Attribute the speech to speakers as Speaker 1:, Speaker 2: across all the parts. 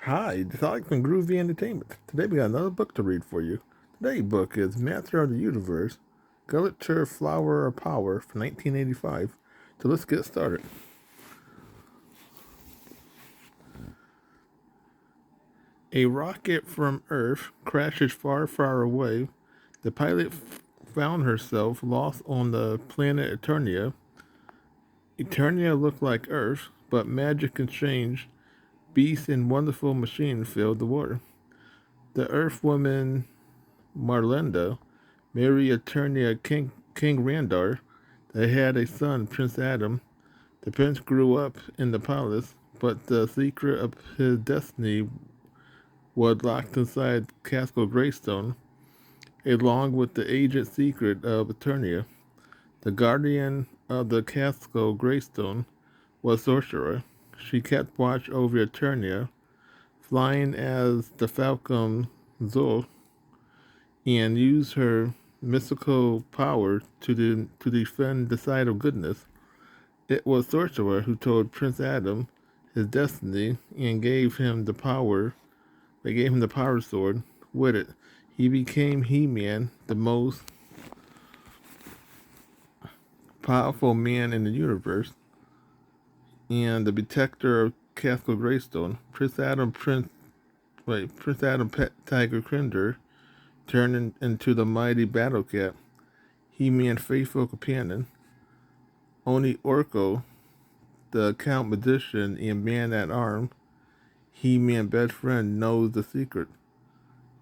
Speaker 1: Hi, it's Alex from Groovy Entertainment. Today we got another book to read for you. Today's book is Master of the Universe, Skeletor Flower of Power from 1985. So let's get started. A rocket from Earth crashes far, far away. The pilot found herself lost on the planet Eternia. Eternia looked like Earth, but magic and strange beasts and wonderful machines filled the water. The Earth woman Marlenda married Eternia King Randar. They had a son, Prince Adam. The prince grew up in the palace, but the secret of his destiny was locked inside Castle Greystone, along with the aged secret of Eternia. The guardian of the Castle Greystone was Sorcerer. She kept watch over Eternia, flying as the Falcon Zul, and used her mystical power to defend the side of goodness. It was Sorcerer who told Prince Adam his destiny and gave him the power. They gave him the power sword. With it, he became He-Man, the most powerful man in the universe, and the protector of Castle Greystone. Prince Adam pet Tiger Crinder turned into the mighty Battle Cat. He-Man faithful companion. Only Orko, the Count Magician and Man at Arms, He-Man best friend, knows the secret.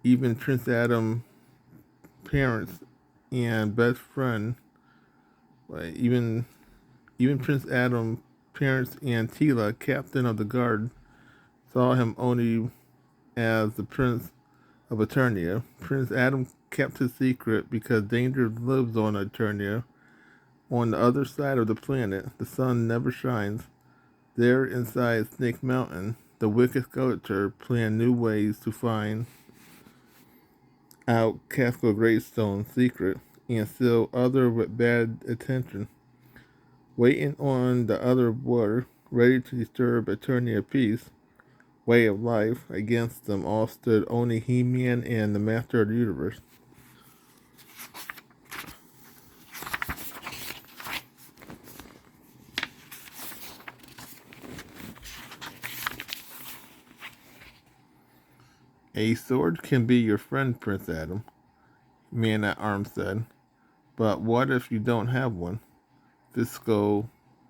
Speaker 1: Even Prince Adam parents and best friend, like even Prince Adam parents and Tila, captain of the guard, saw him only as the Prince of Eternia. Prince Adam kept his secret because danger lives on Eternia. On the other side of the planet, the sun never shines. There inside Snake Mountain, the wicked Skeletor planned new ways to find out Castle Greystone's secret and still other with bad intention. Waiting on the other water, ready to disturb Eternia peace, way of life, against them all stood only He-Man and the Master of the Universe. A sword can be your friend, Prince Adam, Man at Arms said. But what if you don't have one? Fisco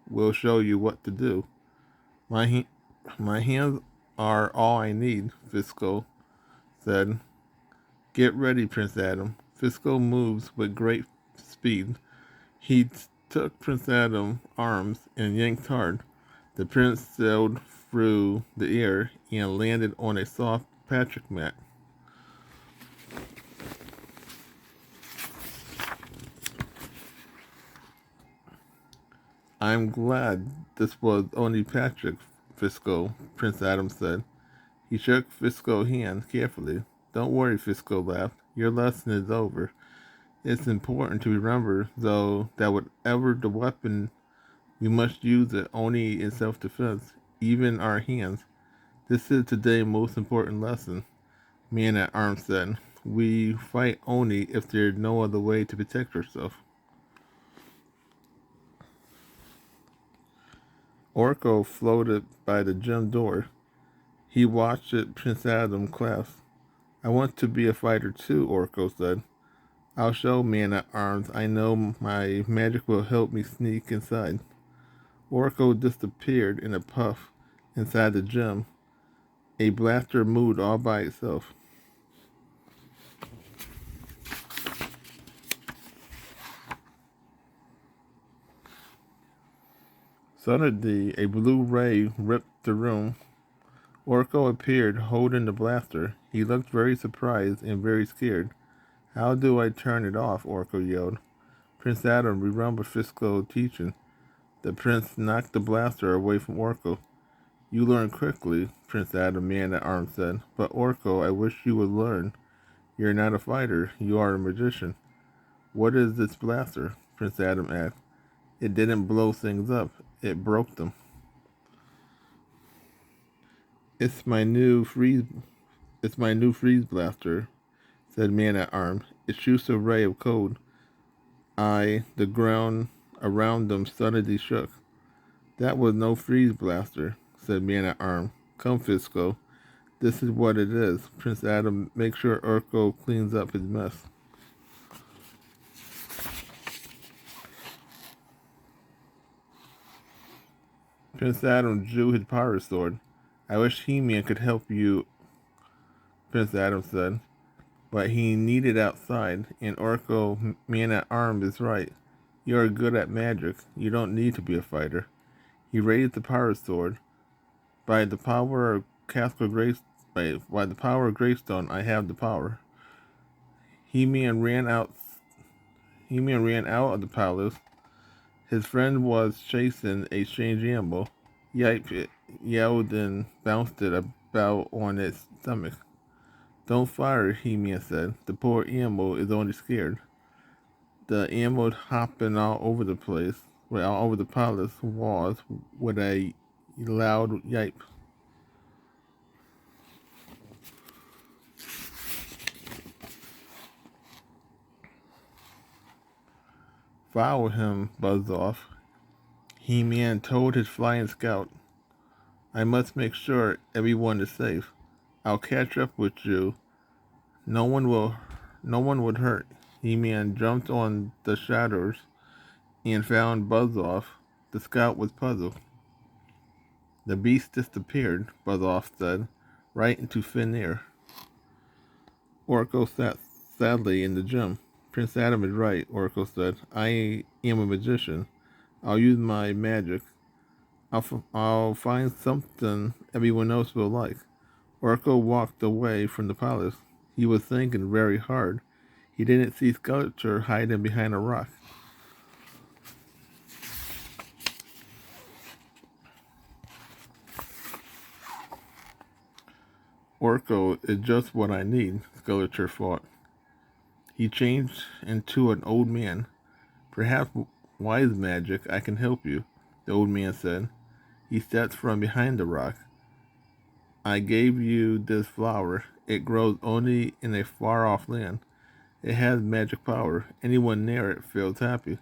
Speaker 1: will show you what to do. My hands are all I need, Fisco said. Get ready, Prince Adam. Fisco moves with great speed. He took Prince Adam's arms and yanked hard. The prince sailed through the air and landed on a soft Patrick mat. I'm glad this was only Patrick, Fisco, Prince Adam said. He shook Fisco's hand carefully. Don't worry, Fisco laughed. Your lesson is over. It's important to remember, though, that whatever the weapon, we must use it only in self-defense, even our hands. This is today's most important lesson, Man at Arms said. We fight only if there's no other way to protect ourselves. Orko floated by the gym door. He watched it, Prince Adam clasp. I want to be a fighter too, Orko said. I'll show Man at Arms. I know my magic will help me sneak inside. Orko disappeared in a puff inside the gym. A blaster moved all by itself. Suddenly, a blue ray ripped the room. Orko appeared, holding the blaster. He looked very surprised and very scared. How do I turn it off? Orko yelled. Prince Adam remembered Fisco's teaching. The prince knocked the blaster away from Orko. You learn quickly, Prince Adam, Man at Arms said. But Orko, I wish you would learn. You're not a fighter. You are a magician. What is this blaster? Prince Adam asked. It didn't blow things up. It broke them. It's my new freeze. It's my new freeze blaster," said Man at Arms. "It shoots a ray of cold." The ground around them suddenly shook. "That was no freeze blaster," said Man at Arms. "Come, Fisco. This is what it is." Prince Adam, make sure Urko cleans up his mess. Prince Adam drew his power sword. "I wish He-Man could help you," Prince Adam said. "But he needed outside, and Orko, Man at Arms, is right. You are good at magic. You don't need to be a fighter." He raised the power sword. By the power of Castle Grace, by the power of Greystone, I have the power. He-Man ran out. He-Man ran out of the palace. His friend was chasing a strange animal. Yipe! It yelled and bounced it about on its stomach. "Don't fire," He-Man said. "The poor animal is only scared." The animal hopping all over the place, all over the palace walls with a loud yipe. "Follow him," buzzed off. He-Man told his flying scout, "I must make sure everyone is safe. I'll catch up with you. No one will, no one would hurt." He-Man jumped on the shadows and found Buzz-Off. The scout was puzzled. "The beast disappeared," Buzz-Off said, "right into thin air." Orko sat sadly in the gym. "Prince Adam is right," Orko said. "I am a magician. I'll use my magic. I'll find something everyone else will like." Orko walked away from the palace. He was thinking very hard. He didn't see Skeletor hiding behind a rock. "Orko is just what I need," Skeletor thought. He changed into an old man. "Perhaps wise magic I can help you," the old man said. He stepped from behind the rock. "I gave you this flower. It grows only in a far-off land. It has magic power. Anyone near it feels happy."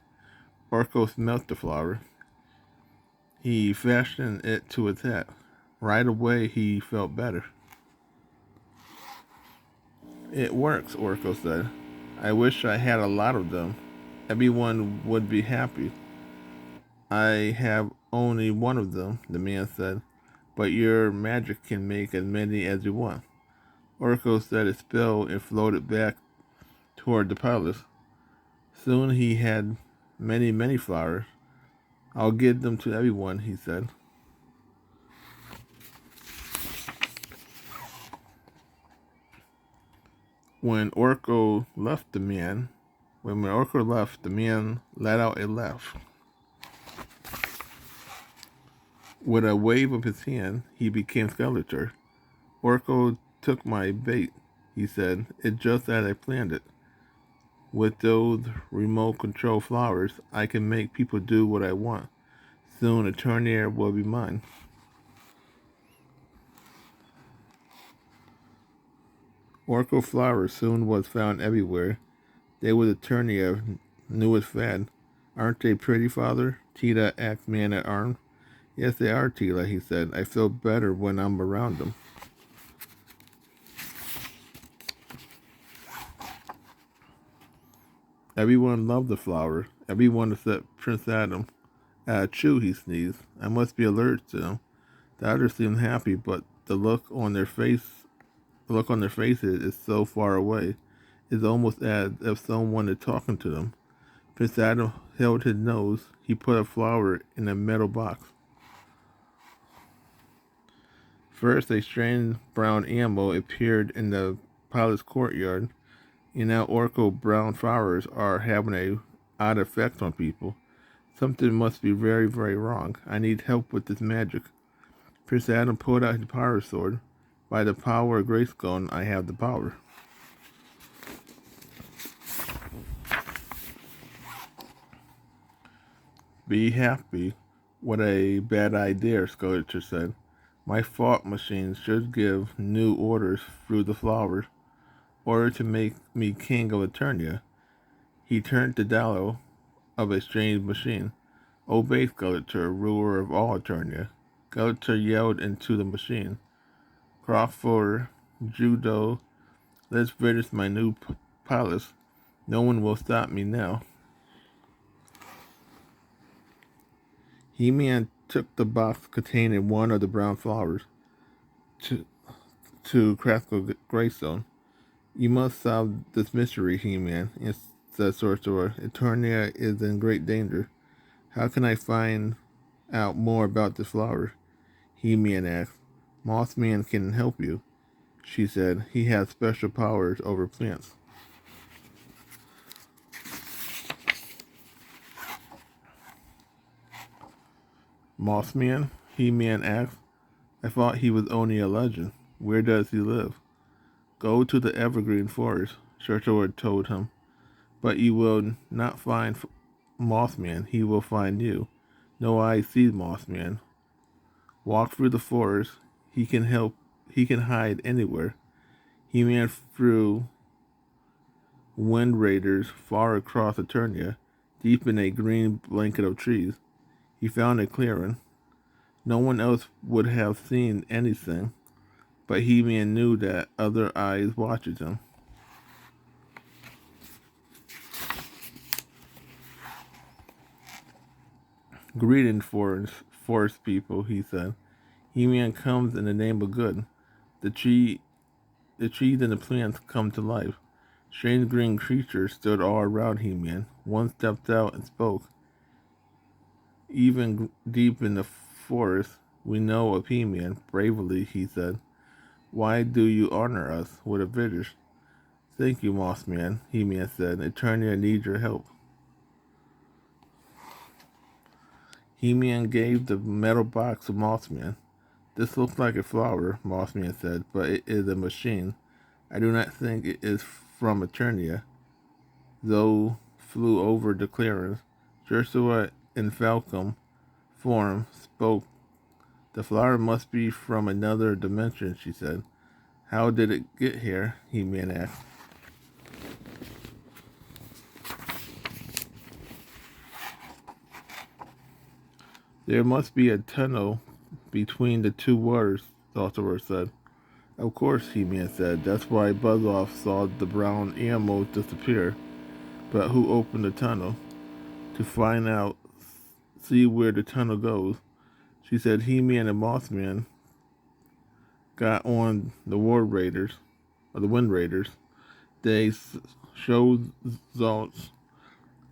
Speaker 1: Orko smelt the flower. He fashioned it to his hat. Right away he felt better. "It works," Orko said. "I wish I had a lot of them. Everyone would be happy." "I have only one of them," the man said. "But your magic can make as many as you want." Orko said a spell and floated back toward the palace. Soon he had many, many flowers. "I'll give them to everyone," he said. When Orko left, the man let out a laugh. With a wave of his hand, he became Skeletor. "Orko took my bait," he said. "It's just as I planned it. With those remote control flowers, I can make people do what I want. Soon Eternia will be mine." Orko flowers soon was found everywhere. They were Eternia's newest fad. "Aren't they pretty, father?" Tila asked Man at Arms. "Yes, they are, Tila," he said. "I feel better when I'm around them." Everyone loved the flower. Everyone except Prince Adam. "Achoo," he sneezed. "I must be allergic to them." The others seemed happy, but the look on their faces is so far away. It's almost as if someone is talking to them. Prince Adam held his nose. He put a flower in a metal box. First, a strange brown animal appeared in the palace courtyard. And now Orko brown flowers are having a odd effect on people. Something must be very, very wrong. I need help with this magic. Prince Adam pulled out his power sword. By the power of Greystone, I have the power. "Be happy." "What a bad idea," Skeletor said. My fog machine should give new orders through the flowers, order to make me king of Eternia. He turned the dial of a strange machine. Obey, Skeletor, ruler of all Eternia. Skeletor yelled into the machine. Crawford, Judo, let's finish my new palace. No one will stop me now. He-Man took the box containing one of the brown flowers to, Crackle Greystone. You must solve this mystery, He-Man, said Sorcerer. Eternia is in great danger. How can I find out more about this flower? He-Man asked. Mothman can help you, she said. He has special powers over plants. Mothman? He-Man asked. I thought he was only a legend. Where does he live? Go to the evergreen forest, Sorcerer told him. But you will not find Mothman. He will find you. No eye sees Mothman. Walk through the forest. He can help. He can hide anywhere. He ran through wind raiders far across Eternia, deep in a green blanket of trees. He found a clearing. No one else would have seen anything, but He-Man knew that other eyes watched him. Greetings, forest people, he said. He-Man comes in the name of good. The trees and the plants come to life. Strange green creatures stood all around He-Man. One stepped out and spoke. Even deep in the forest, we know of He-Man. Bravely, he said. Why do you honor us with a visit? Thank you, Mothman, He-Man said. Eternia needs your help. He-Man gave the metal box to Mothman. This looks like a flower, Mothman said, but it is a machine. I do not think it is from Eternia. Zoe flew over the clearings. Ursula in Falcon form spoke. The flower must be from another dimension, she said. How did it get here? He-Man asked. There must be a tunnel between the two waters, Sorcerer said. Of course, He-Man said. That's why Buzz-Off saw the brown animals disappear. But who opened the tunnel? To find out, see where the tunnel goes. She said He-Man and Mothman got on the Wind Raiders. They showed Zaltz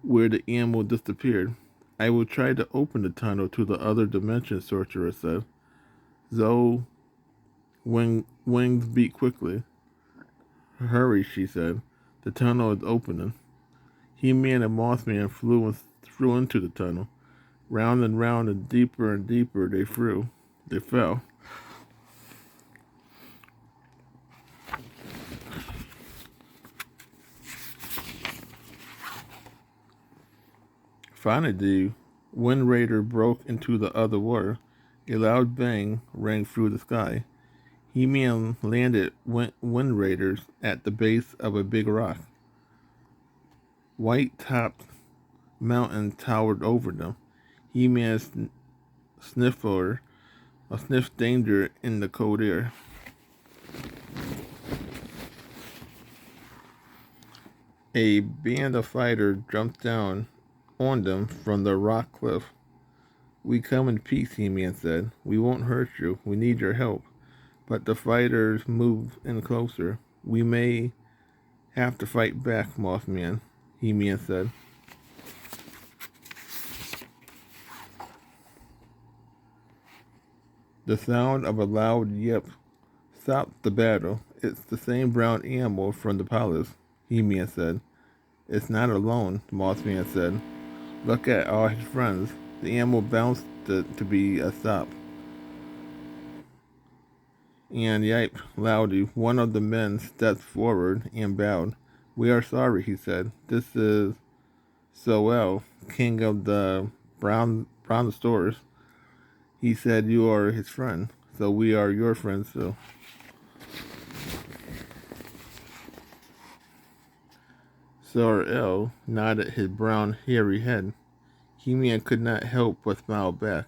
Speaker 1: where the animal disappeared. I will try to open the tunnel to the other dimension, Sorcerer said. Zoe wings beat quickly. Hurry, she said. The tunnel is opening. He-Man and Mothman flew into the tunnel. Round and deeper they flew. They fell. Finally, the Wind Raider broke into the other water. A loud bang rang through the sky. He-Man landed Wind Raiders at the base of a big rock. White-topped mountain towered over them. He-Man sniffed danger in the cold air. A band of fighters jumped down on them from the rock cliff. We come in peace, He-Man said. We won't hurt you. We need your help. But the fighters moved in closer. We may have to fight back, Mothman, He-Man said. The sound of a loud yip stopped the battle. It's the same brown animal from the palace, He-Man said. It's not alone, Mothman said. Look at all his friends. The animal bounced to be a stop. And yiped loudly. One of the men stepped forward and bowed. We are sorry, he said. This is Soel, king of the brown stores. He said you are his friend. so we are your friends too. Sor-El nodded his brown, hairy head. He-Man could not help but smile back.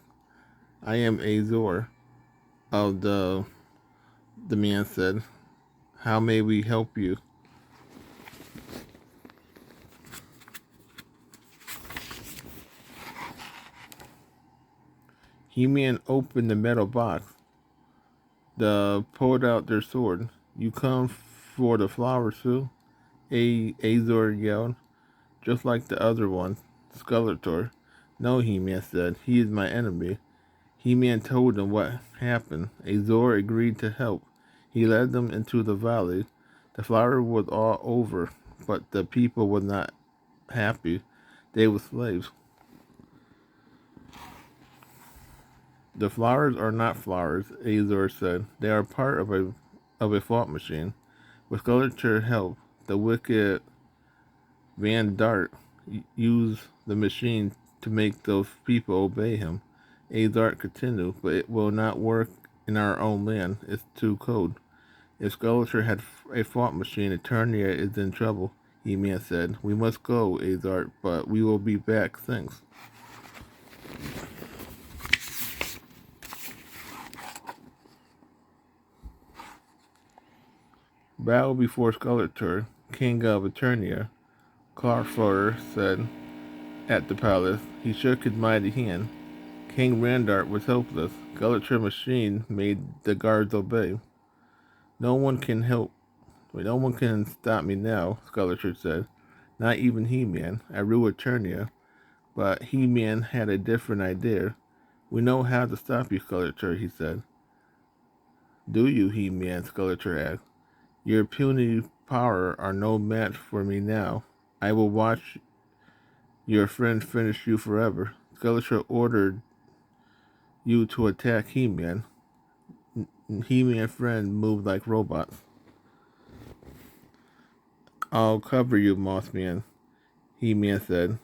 Speaker 1: I am Azor, of the man said. How may we help you? He-Man opened the metal box. Pulled out their sword. You come for the flowers too? Azor yelled, just like the other one, Skeletor. No, He-Man said. He is my enemy. He-Man told them what happened. Azor agreed to help. He led them into the valley. The flower was all over, but the people were not happy. They were slaves. The flowers are not flowers, Azor said. They are part of a thought machine. With Skeletor's help, the wicked Van Dart used the machine to make those people obey him. Azar continued, but it will not work in our own land. It's too cold. If Skeletor had a thought machine, Eternia is in trouble, He-Man said. We must go, Azar, but we will be back, thanks. Bow before Skeletor, king of Eternia, Clarfur said at the palace. He shook his mighty hand. King Randart was helpless. Skeletor's machine made the guards obey. No one can stop me now, Skeletor said. Not even He-Man. I rule Eternia. But He-Man had a different idea. We know how to stop you, Skeletor, he said. Do you, He-Man? Skeletor asked. Your puny power are no match for me now. I will watch your friend finish you forever. Skeletor ordered you to attack He-Man. He-Man friend moved like robots. I'll cover you, Mothman, He-Man said.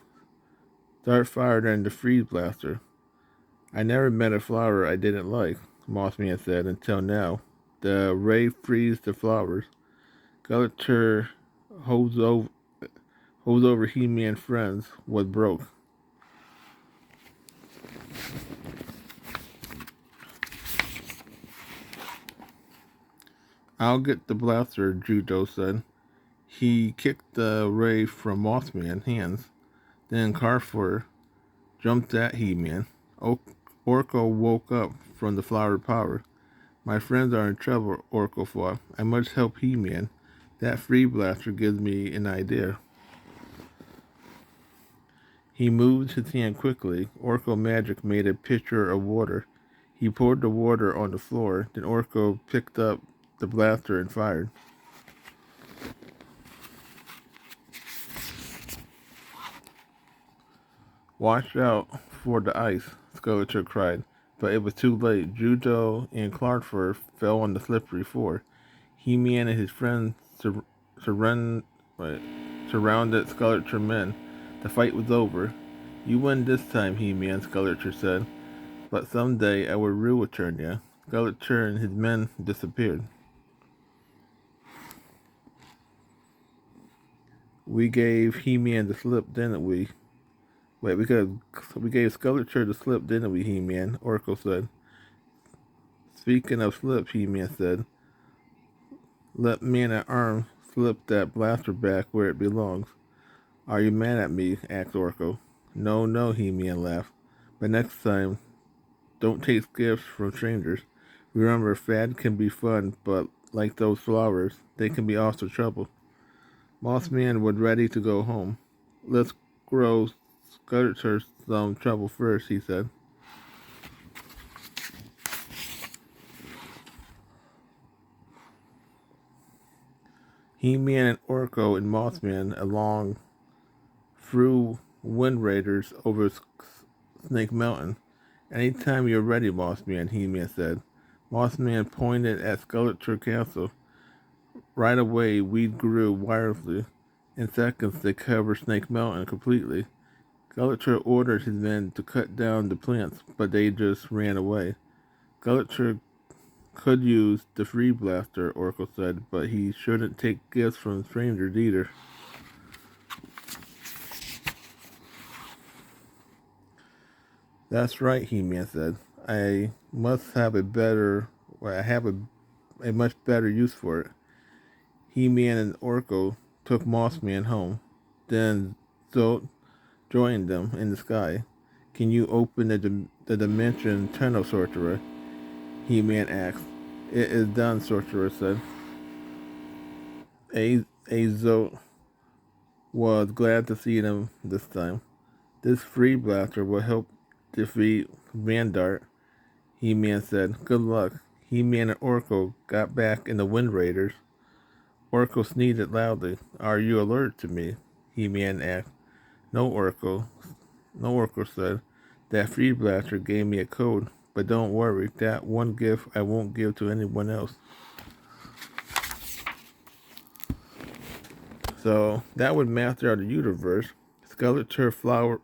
Speaker 1: Start firing in the freeze blaster. I never met a flower I didn't like, Mothman said, until now. The ray frees the flowers. Skeletor holds over He-Man friends was broke. I'll get the blaster, Judo said. He kicked the ray from Mothman's hands. Then Carrefour jumped at He-Man. Orko woke up from the flower power. My friends are in trouble, Orko thought. I must help He-Man. That free blaster gives me an idea. He moved his hand quickly. Orko magic made a pitcher of water. He poured the water on the floor. Then Orko picked up the blaster and fired. Watch out for the ice, Skeletor cried. But it was too late. Judo and Clarkfur fell on the slippery floor. He-Man and his friends surrounded Skeletor men. The fight was over. You win this time, He-Man, Skeletor said. But someday I will rule Eternia. Skeletor and his men disappeared. We gave He-Man the slip, didn't we? Wait, we gave Skeletor the slip, didn't we, He-Man? Orko said. Speaking of slip, He-Man said. Let Man-at-Arms slip that blaster back where it belongs. Are you mad at me? Asked Orko. No, He-Man laughed. But next time, don't take gifts from strangers. Remember, fad can be fun, but like those flowers, they can be also trouble. Mothman was ready to go home. Let's grow Skeletor some trouble first, he said. He-Man and Orko and Mothman along through Wind Raiders over Snake Mountain. Anytime you're ready, Mothman, He-Man said. Mothman pointed at Skeletor Castle. Right away, weed grew wildly. In seconds, they covered Snake Mountain completely. Skeletor ordered his men to cut down the plants, but they just ran away. Skeletor could use the free blaster, Oracle said, but he shouldn't take gifts from strangers either. That's right, He-Man said. I must have a better, well, I have a much better use for it. He-Man and Oracle took Mossman home. Then Zolt joined them in the sky. Can you open the dimension tunnel, Sorcerer? He-Man asked. It is done, Sorcerer said. Zolt was glad to see them this time. This free blaster will help defeat Vandart, He-Man said. Good luck. He-Man and Oracle got back in the Wind Raiders. Oracle sneezed loudly. Are you alert to me? He-Man asked. No, Oracle. No, Oracle said. That free blaster gave me a code, but don't worry. That one gift I won't give to anyone else. So that would master out the universe. Skeletor Flower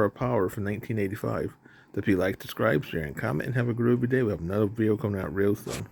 Speaker 1: of Power from 1985. So if you like, subscribe, share, and comment, and have a groovy day. We have another video coming out real soon.